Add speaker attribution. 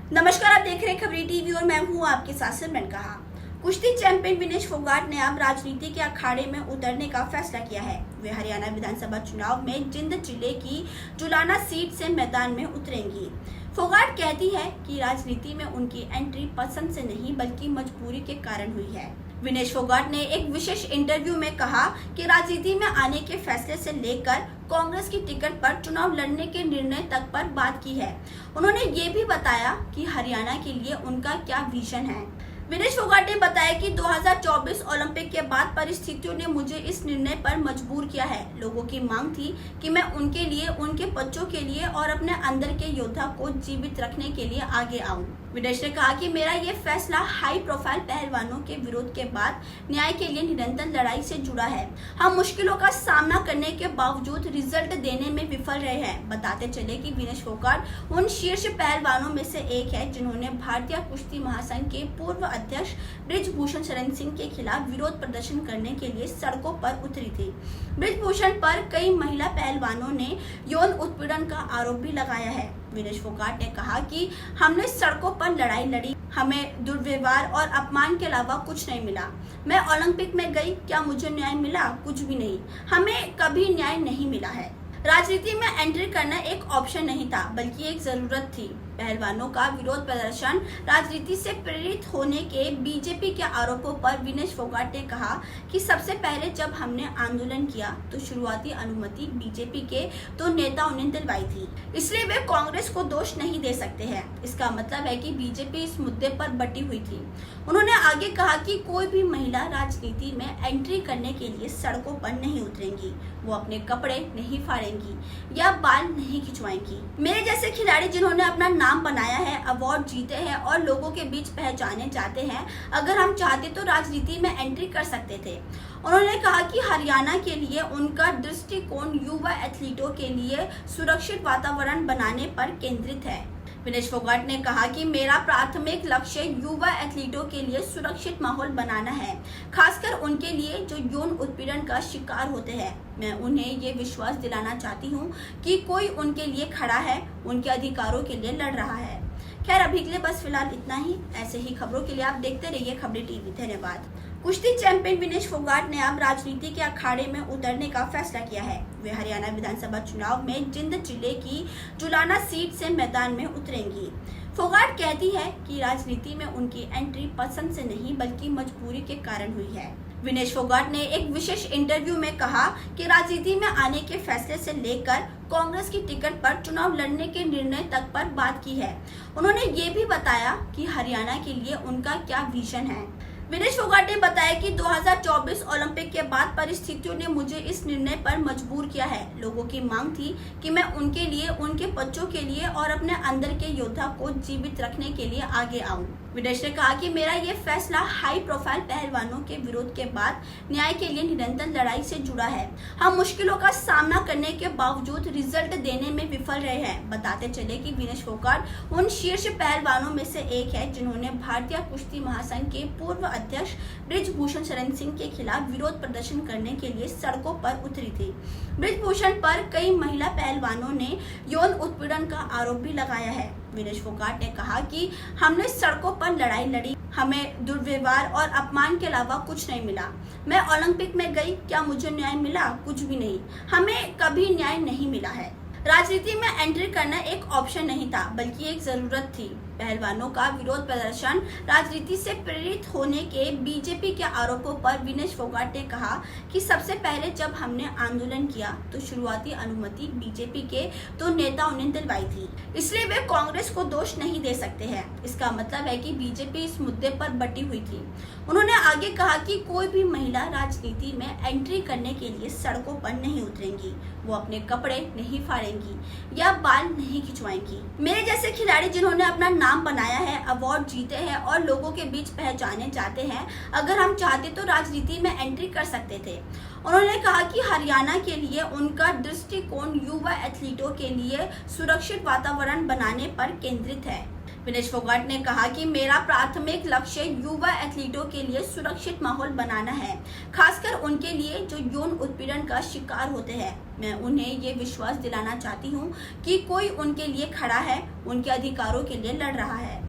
Speaker 1: नमस्कार, आप देख रहे हैं खबरी टीवी और मैं हूं आपके साथ सिमरन कहा। कुश्ती चैंपियन विनेश फोगाट ने अब राजनीति के अखाड़े में उतरने का फैसला किया है। वे हरियाणा विधानसभा चुनाव में जिंद जिले की जुलाना सीट से मैदान में उतरेंगी। फोगाट कहती है कि राजनीति में उनकी एंट्री पसंद से नहीं बल्कि मजबूरी के कारण हुई है। विनेश फोगाट ने एक विशेष इंटरव्यू में कहा कि राजनीति में आने के फैसले से लेकर कांग्रेस की टिकट पर चुनाव लड़ने के निर्णय तक पर बात की है। उन्होंने ये भी बताया कि हरियाणा के लिए उनका क्या विजन है। विनेश फोगाट ने बताया कि 2024 ओलंपिक के बाद परिस्थितियों ने मुझे इस निर्णय पर मजबूर किया है। लोगों की मांग थी कि मैं उनके लिए, उनके बच्चों के लिए और अपने अंदर के योद्धा को जीवित रखने के लिए आगे आऊं। विनेश ने कहा कि मेरा ये फैसला हाई प्रोफाइल पहलवानों के विरोध के बाद न्याय के लिए निरंतर लड़ाई से जुड़ा है। हम मुश्किलों का सामना करने के बावजूद रिजल्ट देने में विफल रहे हैं। बताते चले कि विनेश फोगाट उन शीर्ष पहलवानों में से एक है जिन्होंने भारतीय कुश्ती महासंघ के पूर्व अध्यक्ष बृजभूषण शरण सिंह के खिलाफ विरोध प्रदर्शन करने के लिए सड़कों पर उतरी थी। बृजभूषण पर कई महिला पहलवानों ने यौन उत्पीड़न का आरोप भी लगाया है। विनेश फोगाट ने कहा कि हमने सड़कों पर लड़ाई लड़ी, हमें दुर्व्यवहार और अपमान के अलावा कुछ नहीं मिला। मैं ओलंपिक में गई, क्या मुझे न्याय मिला? कुछ भी नहीं। हमें कभी न्याय नहीं मिला है। राजनीति में एंट्री करना एक ऑप्शन नहीं था बल्कि एक जरूरत थी। पहलवानों का विरोध प्रदर्शन राजनीति से प्रेरित होने के बीजेपी के आरोपों पर विनेश फोगाट ने कहा कि सबसे पहले जब हमने आंदोलन किया तो शुरुआती अनुमति बीजेपी के तो नेताओं ने दिलवाई थी, इसलिए वे कांग्रेस को दोष नहीं दे सकते हैं। इसका मतलब है कि बीजेपी इस मुद्दे पर बटी हुई थी। उन्होंने आगे कहा कि कोई भी महिला राजनीति में एंट्री करने के लिए सड़कों पर नहीं उतरेंगी, वो अपने कपड़े नहीं फाड़ेंगी या बाल नहीं खिंचवाएंगी। मेरे जैसे खिलाड़ी जिन्होंने अपना नाम बनाया है, अवार्ड जीते हैं और लोगों के बीच पहचाने जाते हैं, अगर हम चाहते तो राजनीति में एंट्री कर सकते थे। उन्होंने कहा कि हरियाणा के लिए उनका दृष्टिकोण युवा एथलीटों के लिए सुरक्षित वातावरण बनाने पर केंद्रित है। विनेश फोगाट ने कहा कि मेरा प्राथमिक लक्ष्य युवा एथलीटों के लिए सुरक्षित माहौल बनाना है, खासकर उनके लिए जो यौन उत्पीड़न का शिकार होते हैं। मैं उन्हें ये विश्वास दिलाना चाहती हूँ कि कोई उनके लिए खड़ा है, उनके अधिकारों के लिए लड़ रहा है। खैर, अभी के लिए बस फिलहाल इतना ही। ऐसे ही खबरों के लिए आप देखते रहिए खबरी टीवी। धन्यवाद। कुश्ती चैंपियन विनेश फोगाट ने अब राजनीति के अखाड़े में उतरने का फैसला किया है। वे हरियाणा विधानसभा चुनाव में जिंद जिले की जुलाना सीट से मैदान में उतरेंगी। फोगाट कहती है कि राजनीति में उनकी एंट्री पसंद से नहीं बल्कि मजबूरी के कारण हुई है। विनेश फोगाट ने एक विशेष इंटरव्यू में कहा कि राजनीति में आने के फैसले से लेकर कांग्रेस की टिकट पर चुनाव लड़ने के निर्णय तक पर बात की है। उन्होंने ये भी बताया कि हरियाणा के लिए उनका क्या विजन है। विनेश फोगाट ने बताया कि 2024 ओलंपिक के बाद परिस्थितियों ने मुझे इस निर्णय पर मजबूर किया है। लोगों की मांग थी कि मैं उनके लिए, उनके बच्चों के लिए और अपने अंदर के योद्धा को जीवित रखने के लिए आगे आऊं। विनेश ने कहा कि मेरा ये फैसला हाई प्रोफाइल पहलवानों के विरोध के बाद न्याय के लिए निरंतर लड़ाई से जुड़ा है। हम मुश्किलों का सामना करने के बावजूद रिजल्ट देने में विफल रहे हैं। बताते चले कि विनेश फोगाट उन शीर्ष पहलवानों में से एक है जिन्होंने भारतीय कुश्ती महासंघ के पूर्व अध्यक्ष बृजभूषण शरण सिंह के खिलाफ विरोध प्रदर्शन करने के लिए सड़कों पर उतरी थी। बृजभूषण पर कई महिला पहलवानों ने यौन उत्पीड़न का आरोप भी लगाया है। विनेश फोगाट ने कहा कि हमने सड़कों पर लड़ाई लड़ी, हमें दुर्व्यवहार और अपमान के अलावा कुछ नहीं मिला। मैं ओलंपिक में गई, क्या मुझे न्याय मिला? कुछ भी नहीं। हमें कभी न्याय नहीं मिला है। राजनीति में एंट्री करना एक ऑप्शन नहीं था बल्कि एक जरूरत थी। पहलवानों का विरोध प्रदर्शन राजनीति से प्रेरित होने के बीजेपी के आरोपों पर विनेश फोगाट ने कहा कि सबसे पहले जब हमने आंदोलन किया तो शुरुआती अनुमति बीजेपी के तो नेताओं ने दिलवाई थी, इसलिए वे कांग्रेस को दोष नहीं दे सकते हैं। इसका मतलब है कि बीजेपी इस मुद्दे पर बटी हुई थी। उन्होंने आगे कहा कि कोई भी महिला राजनीति में एंट्री करने के लिए सड़कों पर नहीं उतरेंगी, वो अपने कपड़े नहीं फाड़ेंगी या बाल नहीं खिंचवाएंगी। मेरे जैसे खिलाड़ी जिन्होंने अपना नाम बनाया है, अवार्ड जीते हैं और लोगों के बीच पहचाने जाते हैं, अगर हम चाहते तो राजनीति में एंट्री कर सकते थे। उन्होंने कहा कि हरियाणा के लिए उनका दृष्टिकोण युवा एथलीटों के लिए सुरक्षित वातावरण बनाने पर केंद्रित है। विनेश फोगाट ने कहा कि मेरा प्राथमिक लक्ष्य युवा एथलीटों के लिए सुरक्षित माहौल बनाना है, खासकर उनके लिए जो यौन उत्पीड़न का शिकार होते हैं। मैं उन्हें ये विश्वास दिलाना चाहती हूँ कि कोई उनके लिए खड़ा है, उनके अधिकारों के लिए लड़ रहा है।